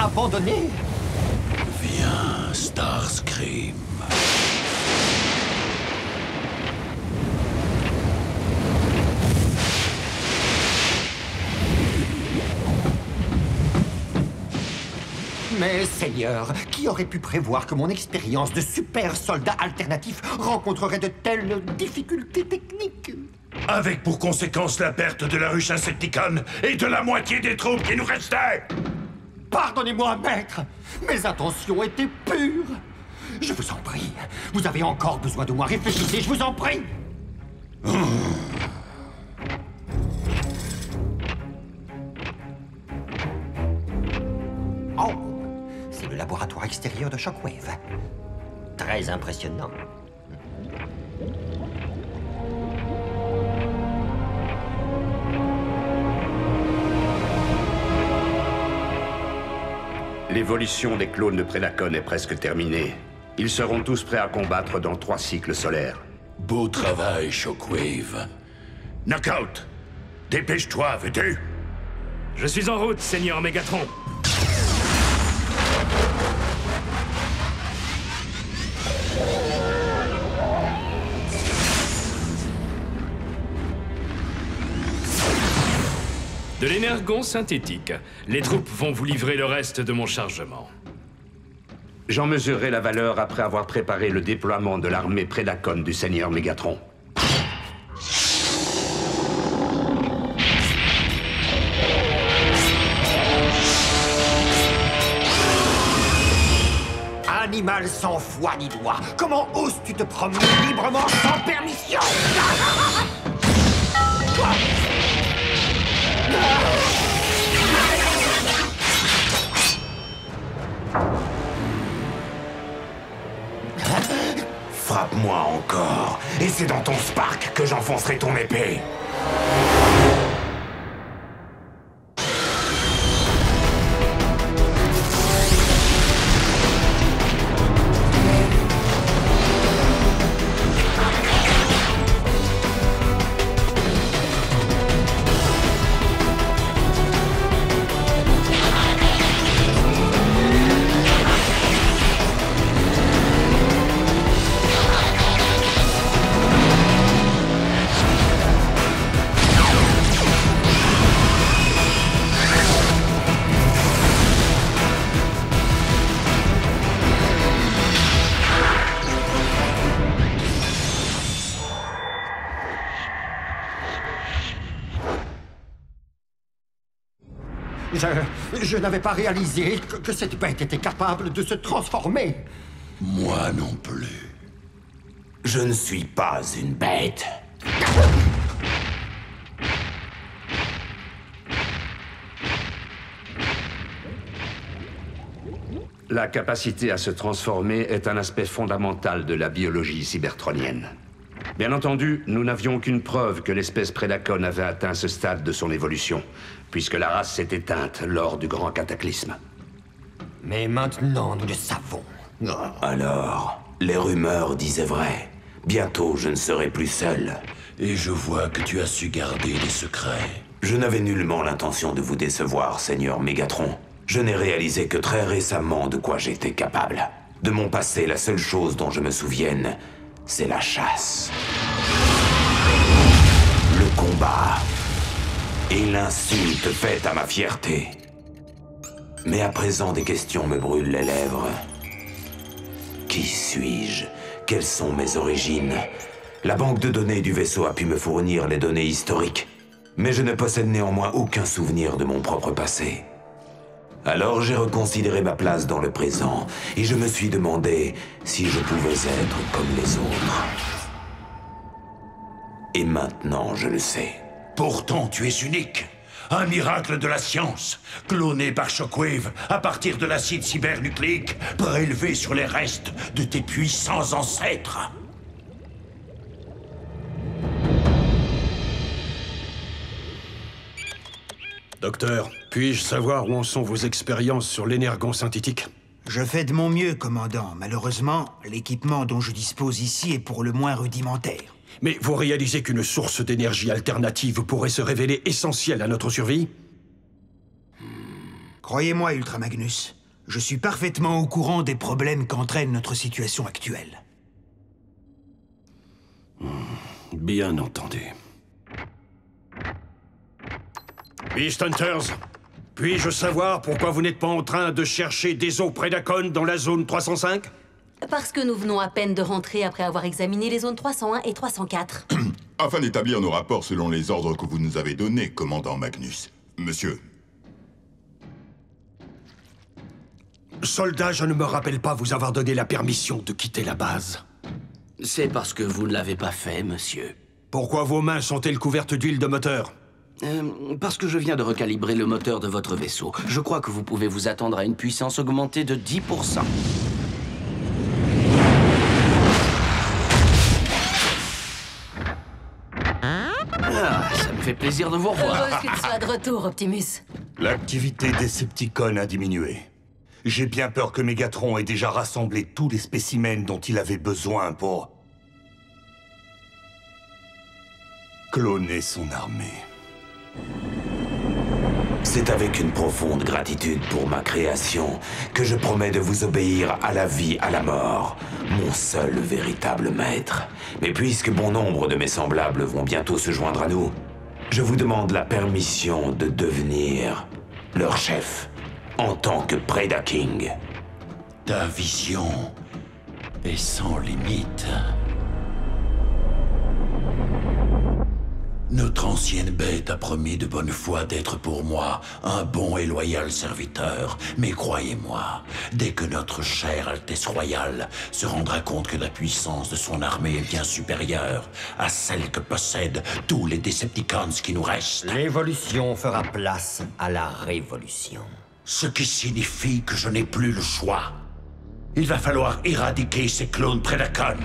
abandonné. Viens, Starscream. Mais Seigneur, qui aurait pu prévoir que mon expérience de super soldat alternatif rencontrerait de telles difficultés techniques? Avec pour conséquence la perte de la ruche Insecticon et de la moitié des troupes qui nous restaient. Pardonnez-moi, maître. Mes intentions étaient pures. Je vous en prie. Vous avez encore besoin de moi. Réfléchissez, je vous en prie. Oh, c'est le laboratoire extérieur de Shockwave. Très impressionnant. L'évolution des clones de Predacon est presque terminée. Ils seront tous prêts à combattre dans 3 cycles solaires. Beau travail, Shockwave. Knockout, dépêche-toi, veux-tu? Je suis en route, Seigneur Megatron. De l'énergon synthétique. Les troupes vont vous livrer le reste de mon chargement. J'en mesurerai la valeur après avoir préparé le déploiement de l'armée Predacon du Seigneur Megatron. Animal sans foi ni loi, comment oses-tu te promener librement sans permission? Frappe-moi encore, et c'est dans ton Spark que j'enfoncerai ton épée. Je n'avais pas réalisé que cette bête était capable de se transformer. Moi non plus. Je ne suis pas une bête. La capacité à se transformer est un aspect fondamental de la biologie cybertronienne. Bien entendu, nous n'avions aucune preuve que l'espèce Predacon avait atteint ce stade de son évolution, puisque la race s'est éteinte lors du grand cataclysme. Mais maintenant, nous le savons. Alors, les rumeurs disaient vrai. Bientôt, je ne serai plus seul. Et je vois que tu as su garder les secrets. Je n'avais nullement l'intention de vous décevoir, Seigneur Megatron. Je n'ai réalisé que très récemment de quoi j'étais capable. De mon passé, la seule chose dont je me souvienne, c'est la chasse. Le combat. Et l'insulte faite à ma fierté. Mais à présent, des questions me brûlent les lèvres. Qui suis-je? Quelles sont mes origines? La banque de données du vaisseau a pu me fournir les données historiques. Mais je ne possède néanmoins aucun souvenir de mon propre passé. Alors j'ai reconsidéré ma place dans le présent, et je me suis demandé si je pouvais être comme les autres. Et maintenant, je le sais. Pourtant, tu es unique. Un miracle de la science, cloné par Shockwave à partir de l'acide cybernucléique, prélevé sur les restes de tes puissants ancêtres. Docteur, puis-je savoir où en sont vos expériences sur l'énergon synthétique? Je fais de mon mieux, commandant. Malheureusement, l'équipement dont je dispose ici est pour le moins rudimentaire. Mais vous réalisez qu'une source d'énergie alternative pourrait se révéler essentielle à notre survie? Croyez-moi, Ultra Magnus, je suis parfaitement au courant des problèmes qu'entraîne notre situation actuelle. Bien entendu. Beast Hunters, puis-je savoir pourquoi vous n'êtes pas en train de chercher des os Predacon dans la zone 305? Parce que nous venons à peine de rentrer après avoir examiné les zones 301 et 304. Afin d'établir nos rapports selon les ordres que vous nous avez donnés, commandant Magnus. Monsieur. Soldat, je ne me rappelle pas vous avoir donné la permission de quitter la base. C'est parce que vous ne l'avez pas fait, monsieur. Pourquoi vos mains sont-elles couvertes d'huile de moteur? Parce que je viens de recalibrer le moteur de votre vaisseau. Je crois que vous pouvez vous attendre à une puissance augmentée de 10%. Ah, ça me fait plaisir de vous revoir. Heureuse que tu sois de retour, Optimus. L'activité Decepticon a diminué. J'ai bien peur que Megatron ait déjà rassemblé tous les spécimens dont il avait besoin pour cloner son armée. C'est avec une profonde gratitude pour ma création que je promets de vous obéir à la vie, à la mort, mon seul véritable maître. Mais puisque bon nombre de mes semblables vont bientôt se joindre à nous, je vous demande la permission de devenir leur chef, en tant que Predaking. Ta vision est sans limite. Notre ancienne bête a promis de bonne foi d'être pour moi un bon et loyal serviteur. Mais croyez-moi, dès que notre chère Altesse Royale se rendra compte que la puissance de son armée est bien supérieure à celle que possèdent tous les Decepticons qui nous restent... L'évolution fera place à la révolution. Ce qui signifie que je n'ai plus le choix. Il va falloir éradiquer ces clones Predacon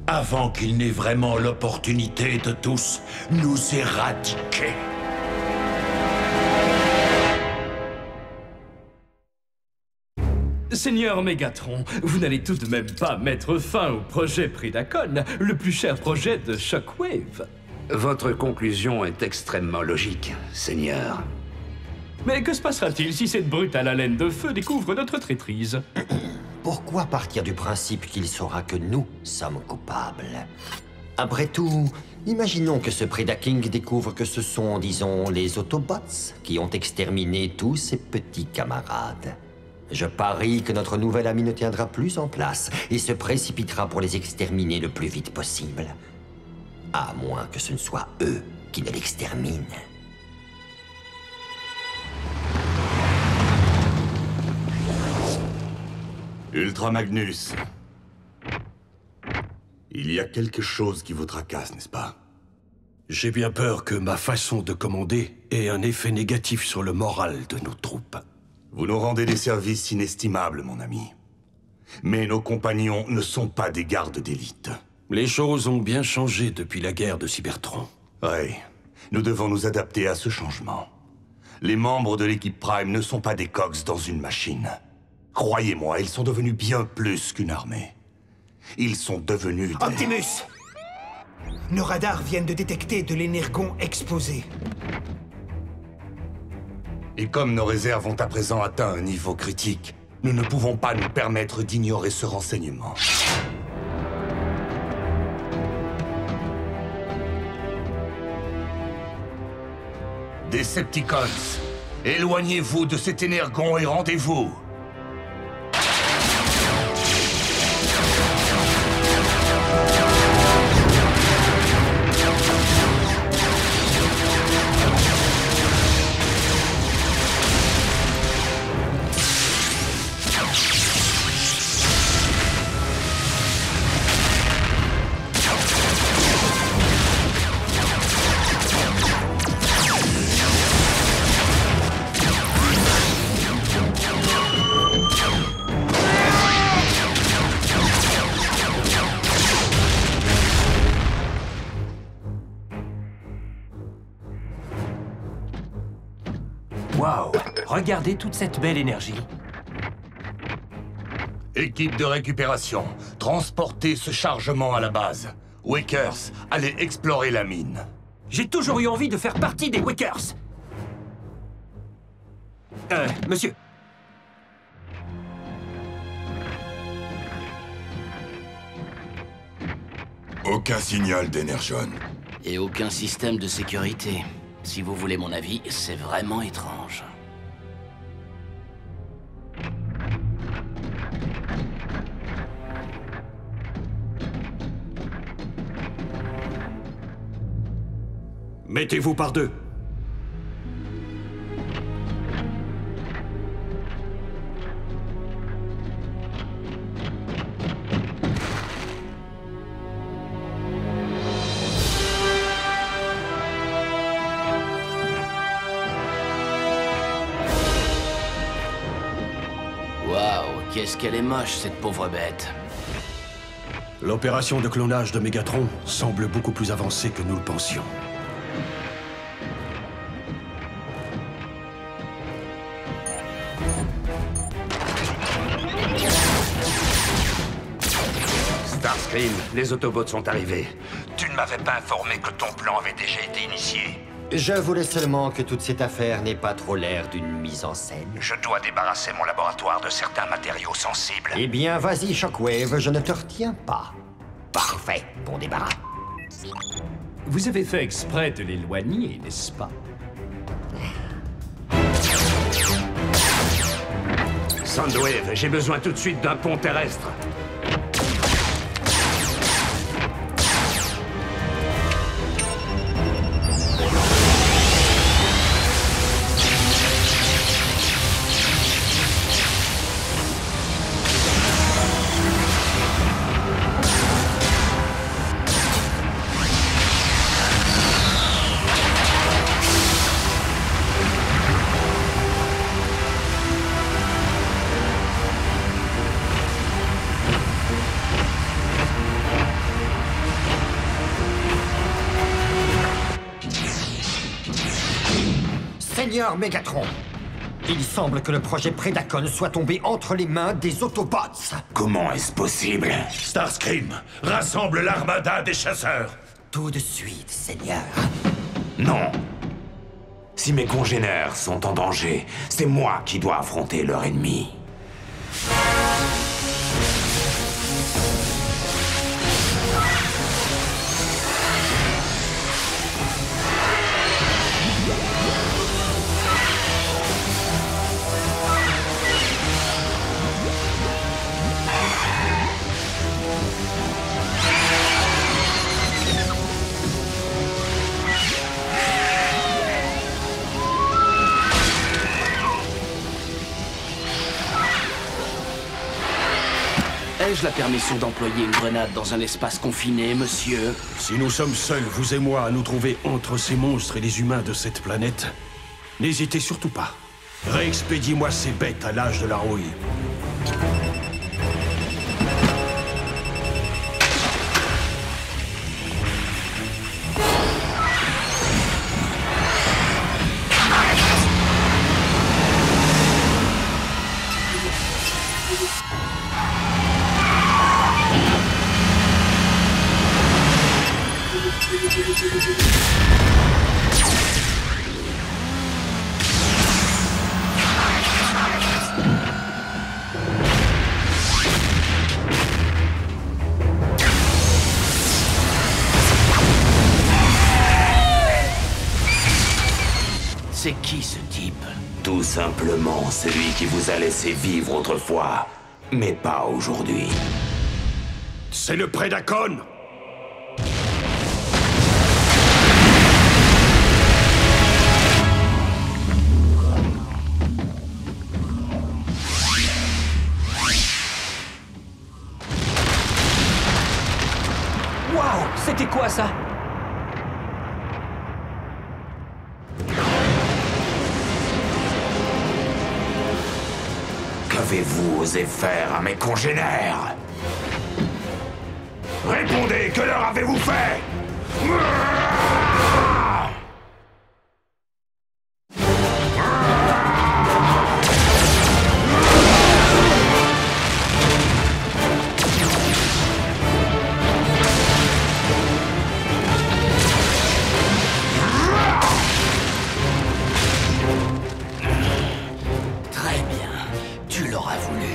avant qu'ils n'aient vraiment l'opportunité de tous nous éradiquer. Seigneur Megatron, vous n'allez tout de même pas mettre fin au projet Predacon, le plus cher projet de Shockwave. Votre conclusion est extrêmement logique, Seigneur. Mais que se passera-t-il si cette brute à la laine de feu découvre notre traîtrise? Pourquoi partir du principe qu'il saura que nous sommes coupables? Après tout, imaginons que ce Predaking découvre que ce sont, disons, les Autobots qui ont exterminé tous ses petits camarades. Je parie que notre nouvel ami ne tiendra plus en place et se précipitera pour les exterminer le plus vite possible. À moins que ce ne soit eux qui ne l'exterminent. Ultra Magnus. Il y a quelque chose qui vous tracasse, n'est-ce pas? J'ai bien peur que ma façon de commander ait un effet négatif sur le moral de nos troupes. Vous nous rendez des services inestimables, mon ami. Mais nos compagnons ne sont pas des gardes d'élite. Les choses ont bien changé depuis la guerre de Cybertron. Oui, nous devons nous adapter à ce changement. Les membres de l'équipe Prime ne sont pas des cogs dans une machine. Croyez-moi, ils sont devenus bien plus qu'une armée. Ils sont devenus des... Optimus! Nos radars viennent de détecter de l'énergon exposé. Et comme nos réserves ont à présent atteint un niveau critique, nous ne pouvons pas nous permettre d'ignorer ce renseignement. Decepticons, éloignez-vous de cet énergon et rendez-vous. Waouh! Regardez toute cette belle énergie. Équipe de récupération, transportez ce chargement à la base. Wakers, allez explorer la mine. J'ai toujours eu envie de faire partie des Wakers. Monsieur, Aucun signal d'Energon. Et aucun système de sécurité. Si vous voulez mon avis, c'est vraiment étrange. Mettez-vous par deux. Waouh, qu'est-ce qu'elle est moche, cette pauvre bête. L'opération de clonage de Mégatron semble beaucoup plus avancée que nous le pensions. Starscream, les Autobots sont arrivés. Tu ne m'avais pas informé que ton plan avait déjà été initié. Je voulais seulement que toute cette affaire n'ait pas trop l'air d'une mise en scène. Je dois débarrasser mon laboratoire de certains matériaux sensibles. Eh bien, vas-y, Shockwave, je ne te retiens pas. Parfait, bon débarras. Vous avez fait exprès de l'éloigner, n'est-ce pas? Soundwave, j'ai besoin tout de suite d'un pont terrestre. Seigneur Mégatron, il semble que le projet Predacon soit tombé entre les mains des Autobots. Comment est-ce possible? Starscream, rassemble l'armada des chasseurs. Tout de suite, Seigneur. Non. Si mes congénères sont en danger, c'est moi qui dois affronter leur ennemi. Ai-je la permission d'employer une grenade dans un espace confiné, monsieur? Si nous sommes seuls, vous et moi, à nous trouver entre ces monstres et les humains de cette planète, n'hésitez surtout pas. Réexpédiez-moi ces bêtes à l'âge de la rouille. C'est qui ce type? Tout simplement celui qui vous a laissé vivre autrefois, mais pas aujourd'hui. C'est le Predacon! Waouh, c'était quoi ça? Qu'avez-vous osé faire à mes congénères? Répondez, que leur avez-vous fait? Très bien, tu l'auras voulu.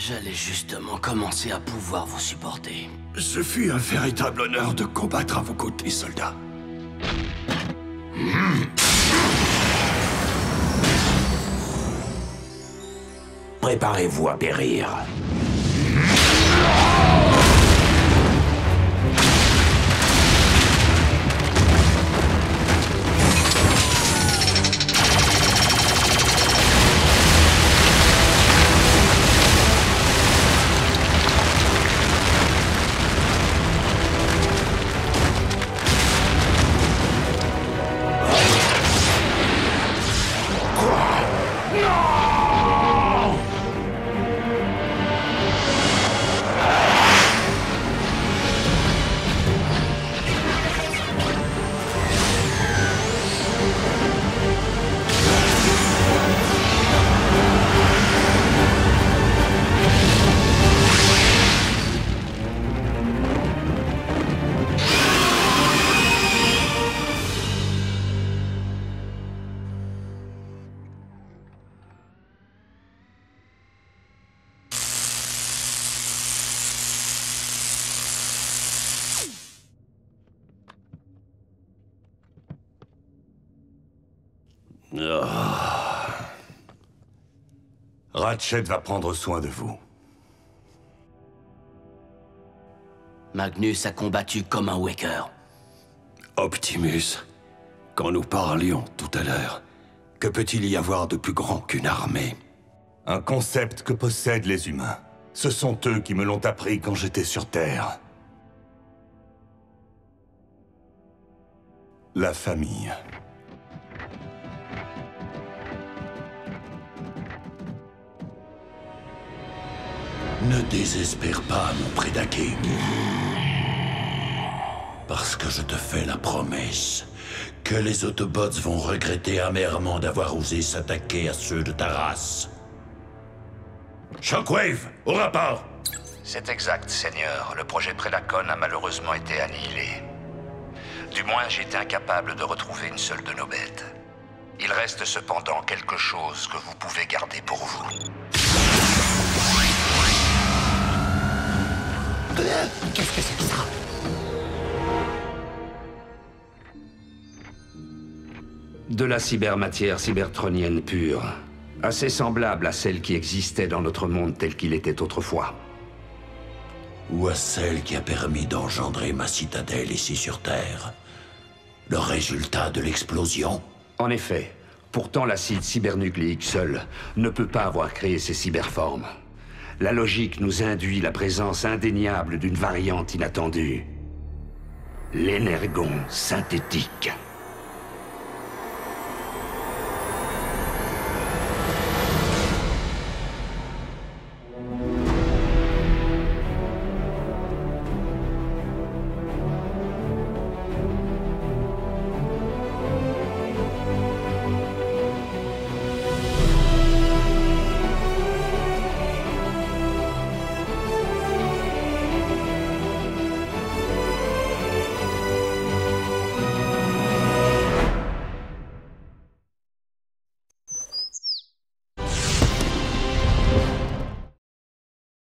J'allais justement commencer à pouvoir vous supporter. Ce fut un véritable honneur de combattre à vos côtés, soldats. Préparez-vous à périr. Ratchet va prendre soin de vous. Magnus a combattu comme un Waker. Optimus, quand nous parlions tout à l'heure, que peut-il y avoir de plus grand qu'une armée? Un concept que possèdent les humains. Ce sont eux qui me l'ont appris quand j'étais sur Terre. La famille. Ne désespère pas, mon Predaking. Parce que je te fais la promesse que les Autobots vont regretter amèrement d'avoir osé s'attaquer à ceux de ta race. Shockwave, au rapport! C'est exact, Seigneur. Le projet Predacon a malheureusement été annihilé. Du moins, j'ai été incapable de retrouver une seule de nos bêtes. Il reste cependant quelque chose que vous pouvez garder pour vous. Qu'est-ce que c'est que ça? De la cybermatière cybertronienne pure, assez semblable à celle qui existait dans notre monde tel qu'il était autrefois. Ou à celle qui a permis d'engendrer ma citadelle ici sur Terre. Le résultat de l'explosion. En effet, pourtant l'acide cybernucléique seul ne peut pas avoir créé ces cyberformes. La logique nous induit la présence indéniable d'une variante inattendue. L'énergon synthétique.